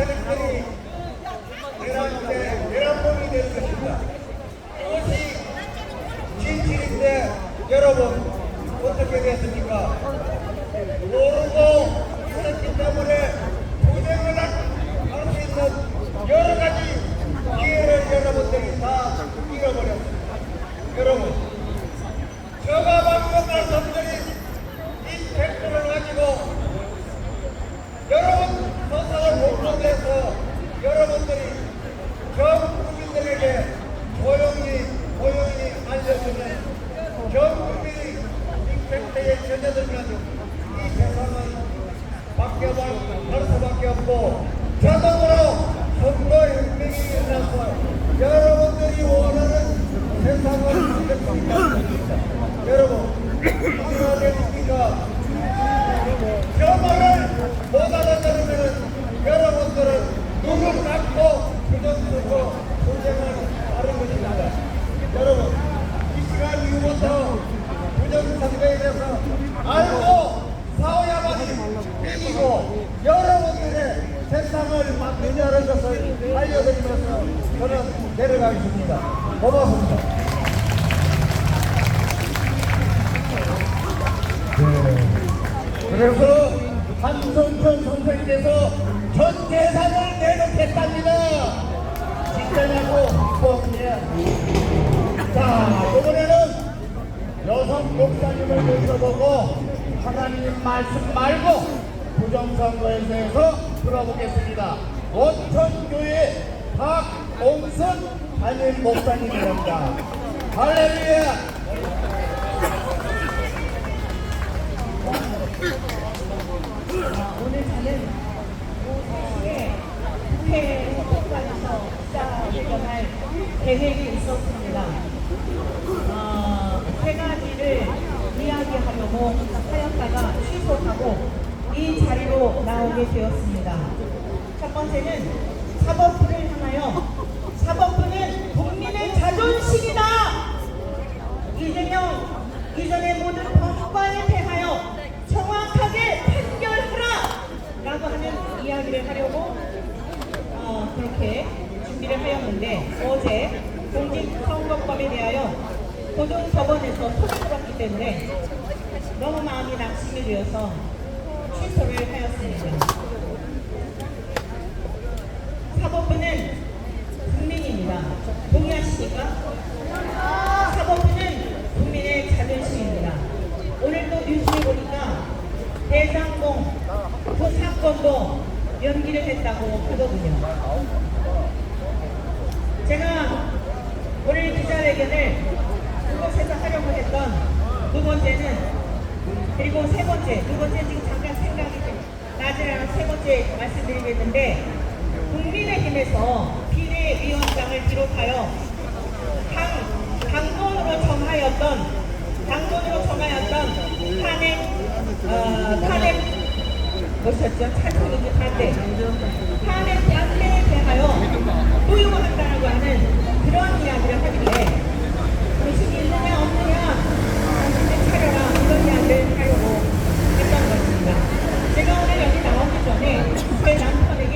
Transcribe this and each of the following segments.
세력들이 내란범이 되는 것입니다. 이것이 진실인데 여러분 어떻게 됐습니까? 모르고 있었기 때문에 투쟁을 할 수 있는 여러 가지 기회를 여러분들이 다 잃어버렸습니다. 여러분, 제가 방금 말씀드린 이 팩트를 가지고 여러분 스스로 공론해서 여러분들이 전 국민들에게 조용히 알려주면 전 국민이 이 팩트에 전혀들면 이 세상은 바뀌어갈 수밖에 없고 자동으로 선거혁명이 일어나서 여러분들이 원하는 세상을 만들 수 있습니다. 여러분, 이해가 되십니까? 저 말을 못 알아들으면 여러분들은 눈을 감고 그저 쓰고 투쟁을 하는 것입니다. 여러분, 이 시간 이후부터 부정선거에 대해서 알고 싸워야만이 이기고 여러분들의 세상을 만드냐는 것을 알려드리면서 저는 내려가겠습니다. 고맙습니다. 그래서 한성천 선생님께서 전 재산을 내놓겠답니다. 직전하고 뻥이야. 자, 이번에는 여성 목사님을 모셔보고 하나님 말씀 말고 부정선거에 대해서 들어보겠습니다. 원천교회 박옹선 담임 목사님입니다. 할렐루야. 오늘 저는 오후 3시에 국회 헌법관에서 시작할 계획이 있었습니다. 세 가지를 이야기하려고 하였다가 취소하고 이 자리로 나오게 되었습니다. 첫 번째는 사법부를 향하여 사법부는 국민의 자존심이다. 이재명 이전의 모든 법관에 대하여 정확하게 판결하라 라고 하는 이야기를 하려고 그렇게 준비를 하였는데 어제 공직선거법에 대하여 고등법원에서 토론을 받기 때문에 너무 마음이 낙심이 되어서 취소를 하였습니다. 사법부는 국민입니다. 동의하십니까? 사법부는 국민의 자존심입니다. 오늘도 뉴스에 보니까 대장동 그 사건도 연기를 했다고 하거든요. 제가 오늘 기자회견을 그곳에서 하려고 했던 두 번째는 그리고 세 번째, 두 번째 지금 잠깐 생각이 나질 않아 세 번째 말씀드리겠는데 국민의힘에서 비대위원장을 비롯하여 당론으로 정하였던 탄핵 뭐셨죠? 탄핵에 대하여 무효한다라고 하는 그런 이야기를 하길래 의식이 있느냐 없느냐 당신들 차려라 이런 이야기를 하려고 했던 것입니다. 제가 오늘 여기 나오기 전에 제 남편에게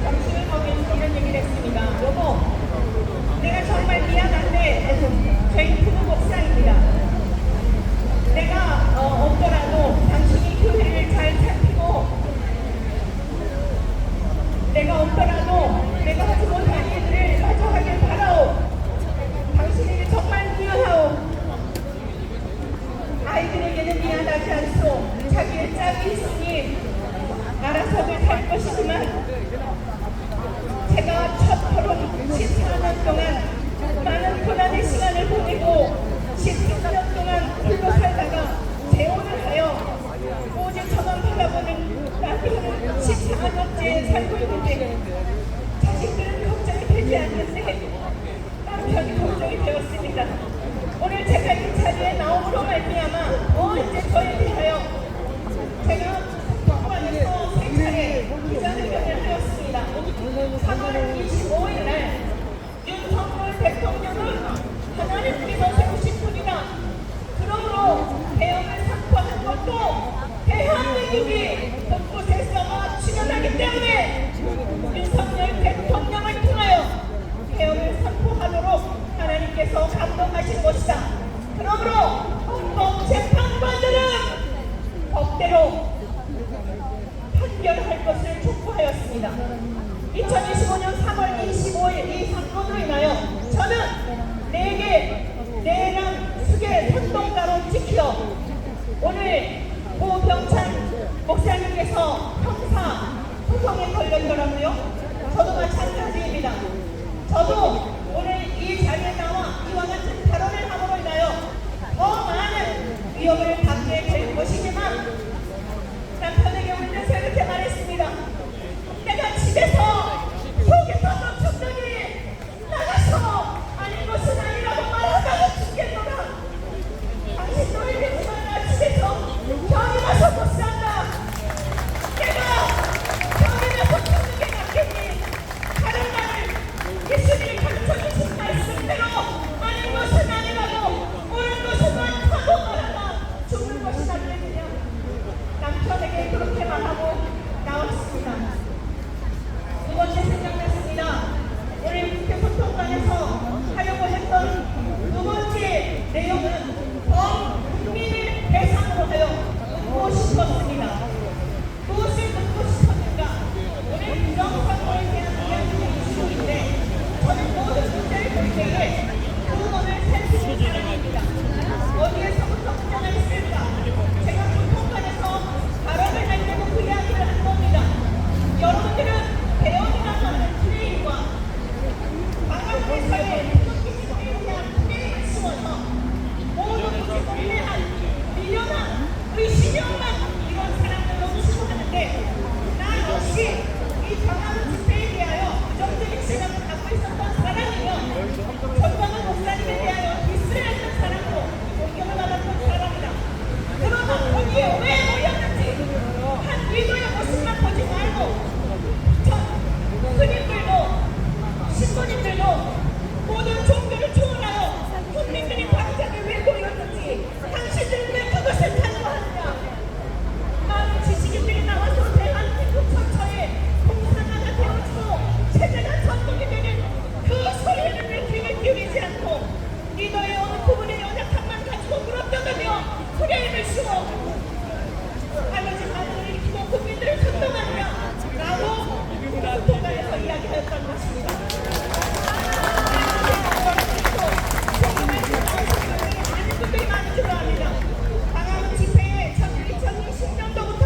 점심을 먹으면서 이런 얘기를 했습니다. 여보, 내가 정말 미안한데 저희 부부 목사입니다. 내가 없더라도 당신이 교회를 잘 살피고 내가 없더라도 내가 하지 못한 일들을 마저 하길 바라오. 당신에게 정말 미안하오. 아이들에게는 미안하지 않소. 자기의 짝이 있으니 알아서들 살 것이지만 제가 첫 결혼 14년 동안 많은 고난의 시간을 보내고 14년 동안 홀로 살다가 재혼을 하여 오직 저만 바라보는 남편은 14년째 살고 있는데 자식들은 걱정이 되지 않는데 남편이 걱정이 되었습니다. 오늘 제가 이 자리에 나옴으로 말미암아 이제 저에 대하여 제가 법관에서 3차례 기자회견을 하였습니다. 3월 25일 날 윤석열 대통령은 하나님께서 세우신 분이다. 그러므로 대응을 선포한 것도 대한민국이 곳곳에서 출연하기 때문에 하나님께서 감동하신 것이다. 그러므로 헌법재판관들은 법대로 판결할 것을 촉구하였습니다. 2025년 3월 25일 이 사건으로 인하여 저는 내란 수계 선동가로 찍혀 오늘 고병찬 목사님께서 형사 소송에 걸렸더라고요. 저도 마찬가지입니다. 저도 오늘 이 자리에 나와 이와 같은 발언을 함으로 인하여 더 많은 위협을 받게 될 것이지만 남편의 경우는 제가 이렇게 말했습니다. 내가 집에서 속에서 적당히 나가서 아닌 것은 아니라고 말하다가 죽겠노라. 당신 너에게지만 나 집에서 병이 나서 못 산다. 내가 병이 나서 죽는 게 낫겠니. 다른 말을 예수님이 가르쳐주신 말씀대로 아닌 것은 아니라고 옳은 것은 옳다고 말하라. 죽는 것이 낫겠느냐. 남편에게 그렇게 말하고 나왔습니다. 두 번째 생각났습니다. 오늘 국회 소통관에서 하려고 했던 두 번째 내용은 국민을 대상으로 하여 묻고 싶었습니다. 무엇을 묻고 싶었는가? 오늘 부정선거에 대한 이야기를 이슈인데 저는 모든 문제를 볼 때에 근원을 살피는 사람입니다. 어디에서부터 문제가 있을까? 제가 소통관에서 발언을 할 때도 그 이야기를 한 겁니다. 여러분들은 대원이라고 하는 플레이와 방역회사의 태극기시대에 대한 플레이를 심어서 모든 국민에 대한 미련한 의심력만 이런 사람들로 추구하는데 나 역시 이 방역 집회에 대하여 부정적인 시각을 갖고 있었던 사람이며 전광훈 목사님에 대하여 디스를 했던 사람으로 공격을 받았던 사람이다. 그러나 거기에 왜 모였는지 한 위도의 모습만 보지 말고 스님들도 신부님들도 모든 종교를 초월하여 국민들이 광장에 왜 모였는지 당신들은 왜 그것을 탄로하느냐. 많은 지식인들이 나와서 대한민국 전처에 공산화가 되어지고 체제가 전복이 되는 그 소리에는 왜 귀를 기울이지 않고 리더의 어느 부분의 연약함만 가지고 물어뜯으며 프레임을 씌워 알려진 마음을 일으키고 국민들을 선동하느냐 라고 소통관에서 이야기하였던 것입니다. 많은 분들이 많은 줄 압니다. 방학은 집회에 2020년도부터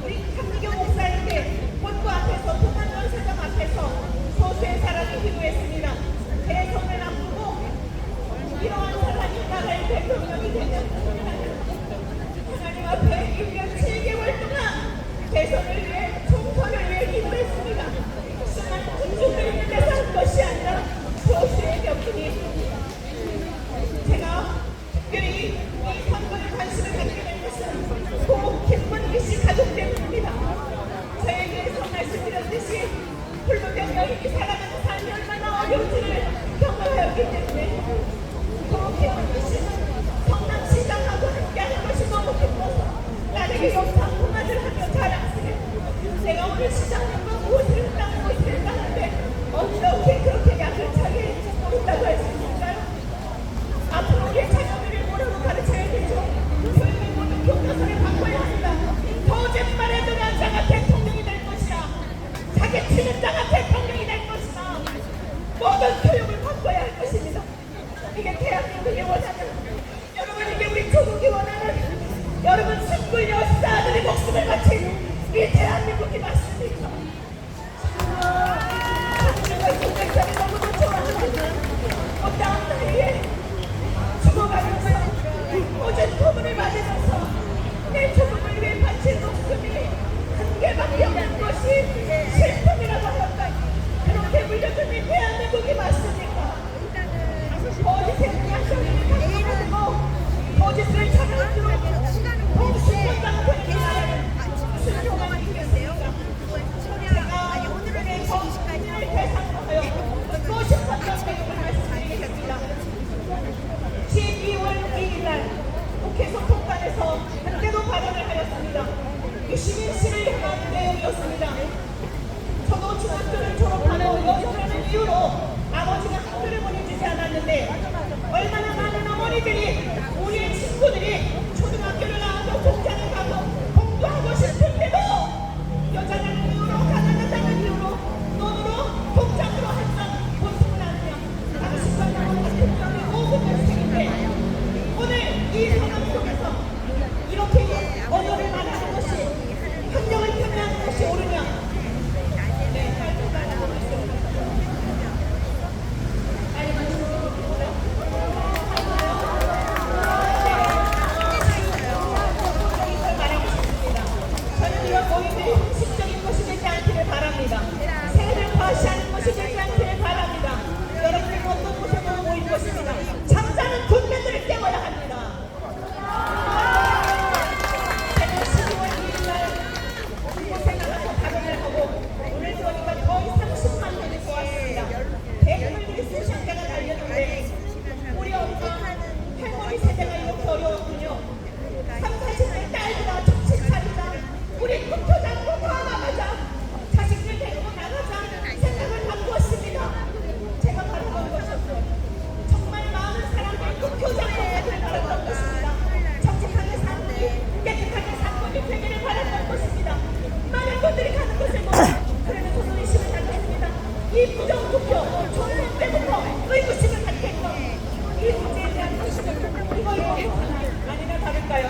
우리 강미경 목사님께 본부 앞에서 동안전세점 앞에서 소수의 사람이 기도했습니다. 대선을 앞두고 이러한 사람이 나라의 대통령이 되면 하나님 앞에 1년 7개월 동안 대선을 위해 총선을 위해 기도했습니다. 수많은 군중들이 있는 데서 한 것이 아니라 소수의 격분이 제가 특별히 이 선거에 관심을 갖게 된 것은 고 김문기 씨 가족 때문입니다. 저에게서 말씀드렸듯이 불법병력이 살아가는 삶이 얼마나 어려운지를 경험하였기 때문에 고 김문기 씨는 성남시장하고 함께하는 것이 너무 기뻐서 나에게 영상 통화를 하며 자랑스레 내가 오늘 시장님과 무엇을 했다는 것을 했다는데 어떻게 그렇게 약을 차게 있다고 할 수 있을까요? 앞으로 우리의 자녀들을 뭐라고 가르쳐야 되죠? 교육의 모든 교과서를 바꿔야 한다. 거짓말에 들어간 자가 대통령이 될 것이다. 사기치는 자가 대통령이 될 것이다. 모든 교육을 바꿔야 할 것입니다. 이게 대한민국이 원하는, 여러분 이게 우리 조국이 원하는, 여러분 숯불 여사들의 목숨을 바친 이 대한민국이 맞습니까? 한국의 국민들이 너무도 좋아하는 어떠한 나이에 죽어가면서 오전 소문을 맞으면서 내 조국을 위해 바친 목숨이 한 개밖에 없는 것이 슬픔이라고 할까요? 그렇게 물려준 이 대한민국이 맞습니까? 거짓의 약속을 강조하고 거짓을 자랑으로 공수권자가 되는 나라는 무슨 요망이 있겠습니까? 제가 오늘의 국민을 대상으로 하여 묻고 싶었던 내용을 말씀드리겠습니다. 12월 2일날 국회 소통관에서 그때도 발언을 하였습니다. 유시민 씨를 향한 내용이었습니다. 저도 중학교를 졸업하고 여성이라는 이유로 아버지가 학교를 보내주지 않았는데 얼마나 많은 어머니들이 우리의 친구들이 초등학교를 나와서 공장에 가서 공부하고 싶은데도 여자라는 이유로 가난하다는 이유로 돈으로 공장으로 항상 고통을 하느냐 당신과 나와 같은 병의 모든 학생인데 오늘 이 상황 속에서 이렇게 언어를 말하는 것이 환경을 표현하는 것이 옳으냐? 네, 짧은 말하고 있습니다. 빨리 말하고 싶습니다. 저는 이런 모임들이 형식적인 것이 되지 않기를 바랍니다. 새해를 과시하는 것이 되지 않기를 바랍니다. 여러분이 어떤 곳에 모일 것입니다. 잠자는 군대들을 깨워야 합니다. 제가 12월 2일날 이곳에 나가서 발언을 하고 오늘 보니까 거의 30만 명이 모았습니다. 댓글들이 수십 개가 달렸는데 우리 엄마 할머니 세대가 이렇게 어려웠군요. 3, 40대 딸들아 정신 차리자. 우리 국토장으로 더 나가자. 자식들 데리고 나가자. 생각을 바꾸었습니다. 제가 바라본 것이었어요. 정말 많은 사람들이 국토장으로 바랐던 것입니다. 정직하게 사는 깨끗하게 사는 것이 되기를 바랐던 것입니다. 많은 분들이 가는 것을 보고 그러면서 의심을 갖겠습니다. 이 부정투표 총선 때부터 의구심을 갖겠던 이 문제에 대한 의심을 이거 아니나 다를까요?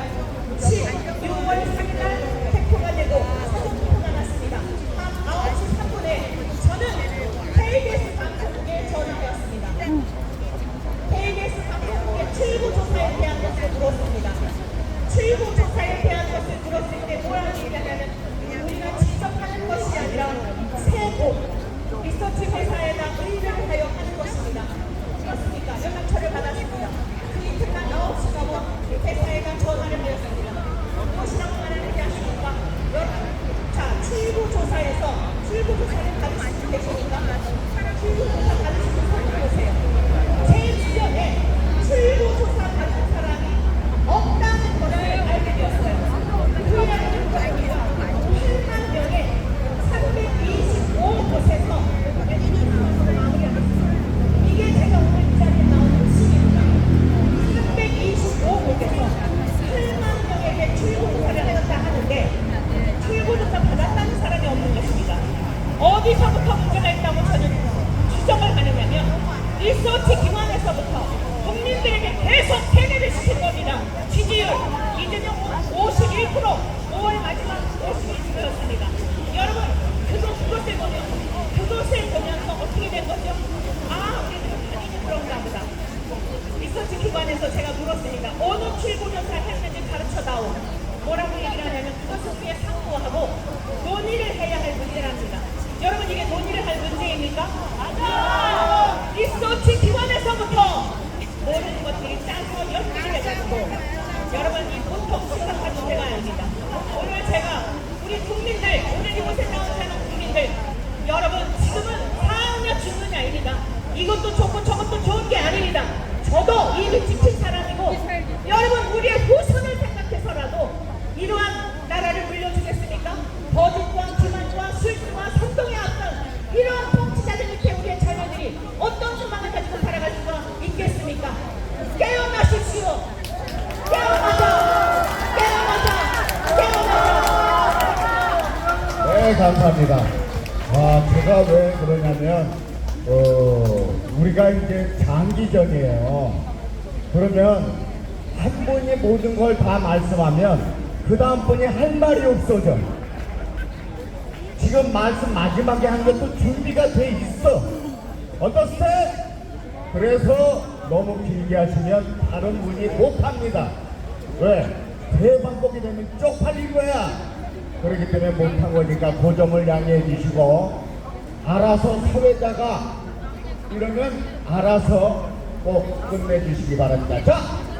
6월 3일날 대표가 되고 사전투표가 났습니다. 밤 9시 3분에 저는 KBS 방송국에 전화되었습니다. KBS 방송국의 7부 조사에 대한 것을 물었습니다. 7부 조사에 대한 것을 물었을 때 뭐라고 얘기하냐면 우리가 직접 하는 것이 아니라 세부 리서치 회사에다 의뢰를 하여 하는 것입니다. 그렇습니까? 연락처를 받았습니다. 그 이튿날 9시 넘어 회사에가 전화를 드렸습니다. 무엇이라고 말하는지 아십니까? 여러분, 자, 7부 조사에서 7부 조사를 받으실 수 계십니까? 7부 조사 받으실 수 보세요. 제 주변에 7부 조사 받은 사람이 없다는 것을 알게 되었어요. 그 이야기는 무엇입니까? 8만 명의 325곳에서 마무리하겠습니다. 이게 제가 오늘 이 자리에 나온 시입니다. 325곳에서 8만 명에게 출구조사를 하였다 하는데 출구조사 받았다는 사람이 없는 것입니다. 어디서부터 문제가 있다고 저는 추정을 하느냐면 리서치 기관에서부터 국민들에게 계속 세뇌를 시킨 겁니다. 지지율 이재명 51%, 5월 마지막 51%였습니다. 여러분 그것을 보면서 어떻게 된 거죠? 아, 우리는 당연히 그런가 보다. 리서치 기관에서 제가 물었습니다. 어느 출구조사 했는지 가르쳐다오. 뭐라고 얘기를 하냐면 그것을 위해 상고하고 논의를 해야 할 문제랍니다. 여러분 이게 논의를 할 문제입니까? 맞아! 리서치 기관에서부터 모든 것들이 짜서 연결이 돼가지고 여러분 이 보통 심각한 문제가 아닙니다. 오늘 제가 우리 국민들 오늘 이곳에 나오는 국민들 여러분 지금은 사느냐 죽느냐입니다. 이것도 좋고 저것도 좋은 게 아닙니다. 저도 이를 지킨 사람이고 여러분 우리의 후손을 생각해서라도 이러한 나라를 물려주겠습니까? 거짓과 기만과 술수와 선동의 앞선 이러한 통치자들 밑에 우리의 자녀들이 어떤 소망을 가지고 살아갈 수가 있겠습니까? 깨어나십시오. 깨어나자. 깨어나자. 깨어나자. 네, 감사합니다. 제가 왜 그러냐면, 우리가 이제 장기전이에요. 그러면 한 분이 모든 걸 다 말씀하면 그 다음 분이 할 말이 없어져. 지금 말씀 마지막에 한 것도 준비가 돼 있어. 어떠세? 그래서 너무 길게 하시면 다른 분이 못합니다. 왜? 대방법이 되면 쪽팔린 거야. 그렇기 때문에 못한 거니까 그 점을 양해해 주시고 알아서 사회자가 이러면 알아서 꼭 끝내주시기 바랍니다. 자!